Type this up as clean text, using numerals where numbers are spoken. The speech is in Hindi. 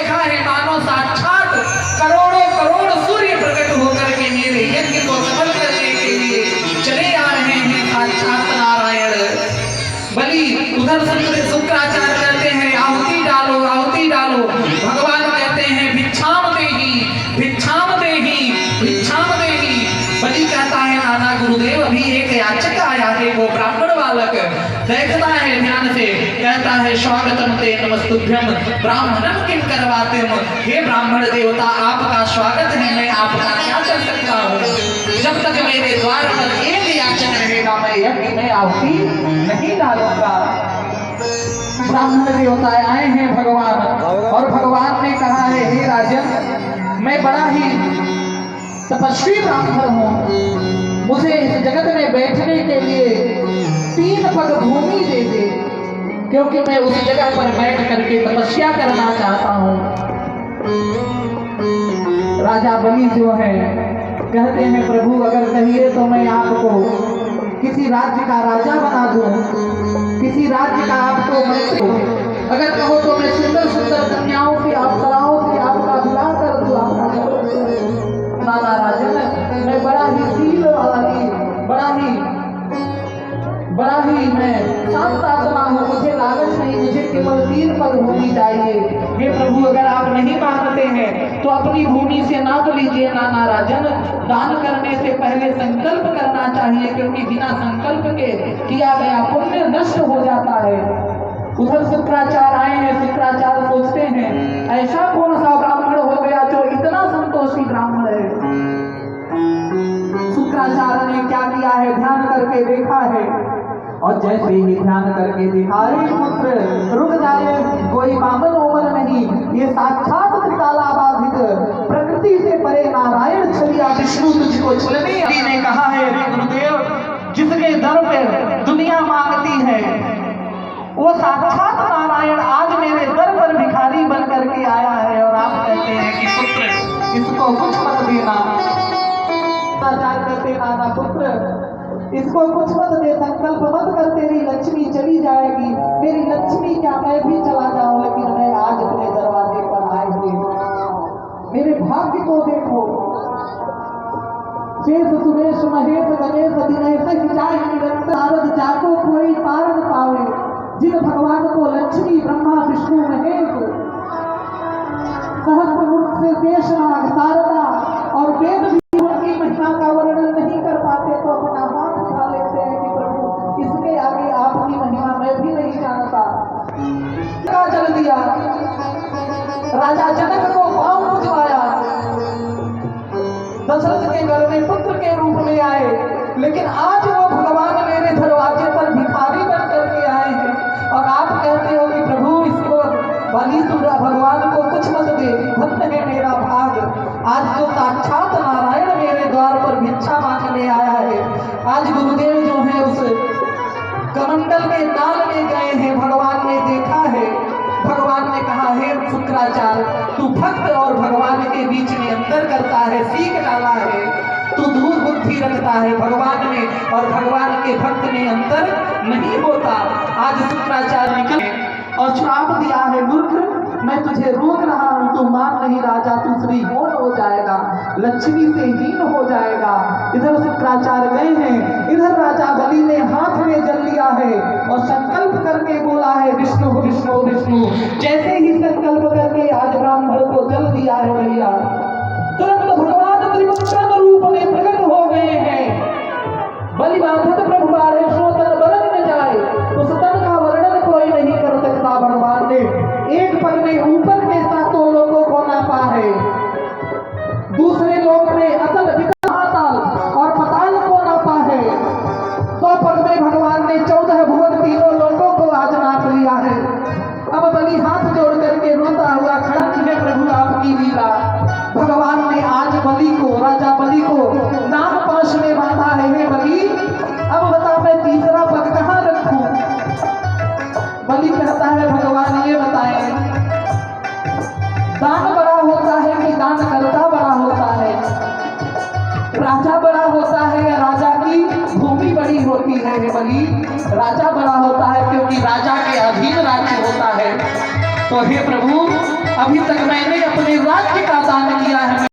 देखा है मानो साक्षात करोड़ों करोड़ सूर्य प्रकट होकर के मेरे यज्ञ को सफल करने के लिए चले आ रहे हैं साक्षात नारायण। बलि उधर शुक्राचार्य कहते हैं आहुति डालो आहुति डालो। भगवान कहते हैं भिक्षाम देही भिक्षाम देही भिक्षाम देही। बलि कहता है नाना गुरुदेव अभी एक याचक आया है वो ब्राह्मण बालक देखता है ध्यान से कहता है स्वागतम ते नमस्तुभ्यम ब्राह्मणम किम करवातेम। हे ब्राह्मण देवता आपका स्वागत है मैं आपका क्या कर सकता हूँ। जब तक मेरे द्वार पर एक याचक रहेगा मैं यज्ञ में आहुति नहीं डालूंगा। ब्राह्मण देवता आए हैं भगवान और भगवान ने कहा है हे राजन मैं बड़ा ही तपस्वी ब्राह्मण हूँ मुझे इस जगत में बैठने के लिए 3 पग भूमि दे दे क्योंकि मैं उस जगह पर बैठ करके तपस्या करना चाहता हूँ। राजा बलि जो है कहते हैं प्रभु अगर कहिए तो मैं आपको किसी राज्य का राजा बना दूं किसी राज्य का आपको मैं अगर कहो तो मैं सुंदर सुंदर कन्याओं की अप्सराओं की आपका विवाह कर दूं आपका नाना राजन मैं बड़ा ही शील वाला बड़ा ही मैं शांत आत्मा हूँ मुझे लालच नहीं मुझे केवल 3 पग भूमि चाहिए। हे प्रभु अगर आप नहीं मानते हैं तो अपनी भूमि से नाप लीजिए नाना राजन। दान करने से पहले संकल्प करना चाहिए क्योंकि बिना संकल्प के किया गया पुण्य नष्ट हो जाता है। उधर शुक्राचार्य आए हैं शुक्राचार्य सोचते हैं ऐसा कौन सा ब्राह्मण हो गया जो इतना संतोषी ब्राह्मण है। शुक्राचार्य ने क्या किया है ध्यान करके देखा है और जैसे ही ध्यान करके देखा पुत्र रुक जाए कोई बामन ओमन नहीं ये साक्षात त्रिकालाबाधित प्रकृति से परे नारायण छलिया विष्णु तुझको छलने ने कहा है गुरुदेव जिसके दर पे दुनिया मांगती है वो साक्षात नारायण आज मेरे दर पर भिखारी बन करके आया है और आप कहते हैं कि पुत्र इसको कुछ मत देना। कहते नाना पुत्र इसको कुछ मत दे संकल्प मत कर तेरी लक्ष्मी चली जाएगी। मेरी लक्ष्मी क्या मैं भी चला जाऊं लेकिन मैं आज अपने दरवाजे पर आए हुए मेरे भाग्य को देखो शेष सुरेश महेश गणेश दिनेश नारद जाको कोई पार न पावे जिन भगवान को लक्ष्मी ब्रह्मा विष्णु महेश सहस्त्रमुख से शेषनाग शारदा और वेद भी उनकी महिमा का वर्णन नहीं कर पाते तो अपना हाथ उठा लेते हैं कि प्रभु इसके आगे आपकी महिमा मैं भी नहीं जानता। चल दिया राजा जनक को पांव उठवाया दशरथ के घर में पुत्र के रूप में आए लेकिन आज वो भगवान मेरे दरवाजे पर भिखारी बन करके आए हैं और आप कहते हो कि प्रभु इसको बलि तुझा भगवान को कुछ मत दे धन्य है मेरा भाग आज जो साक्षात नारायण मेरे द्वार पर भिक्षा मांगने आया है। आज गुरुदेव जो है उस कमंडल में दान में गए हैं भगवान ने देखा है भगवान ने कहा हे शुक्राचार्य तू भक्त और भगवान के बीच में अंतर करता है सीख डाला है तू दूर बुद्धि रखता है भगवान में और भगवान के भक्त में अंतर नहीं होता। आज शुक्राचार्य निकले और श्राप दिया है मूर्ख मैं तुझे रोक रहा हूं तू मान नहीं राजा तू श्रीहोन हो जाएगा लक्ष्मी से हीन हो जाएगा। इधर शुक्राचार्य गए हैं इधर राजा बलि ने हाथ में जल लिया है और संकल्प करके बोला है विष्णु विष्णु विष्णु। जैसे ही संकल्प करके आज ब्राह्मण को जल दिया है भैया तुरंत भगवान त्रिविक्रम रूप में प्रकट हो गए हैं। बलि बाधक प्रभु बाढ़े सो तन बरन न जाए उस तन का वर्णन कोई नहीं कर सकता। भगवान ने एक पग में ऊपर के 7 लोगों को नापा है दूसरे लोग में अतल विकल और पताल को नापा है 100 पग में भगवान ने 14 भुवन 3 लोगों को आज नाप लिया है। अब बलि हाथ जोड़ करके रोता हुआ खड़ा है प्रभु आपकी लीला। भगवान ने आज बलि को राजा बलि को नाम पाश में बांधा है हे बलि अब बता मैं तीसरा पग कहाँ रखूं। बलि कहता है भगवान ये बताए दान बड़ा होता है कि दान करता बड़ा होता है राजा बड़ा होता है या राजा की भूमि बड़ी होती है हे बलि। राजा बड़ा होता है क्योंकि राजा के अधीन राज्य होता है तो हे प्रभु, अभी तक मैंने अपने राज्य का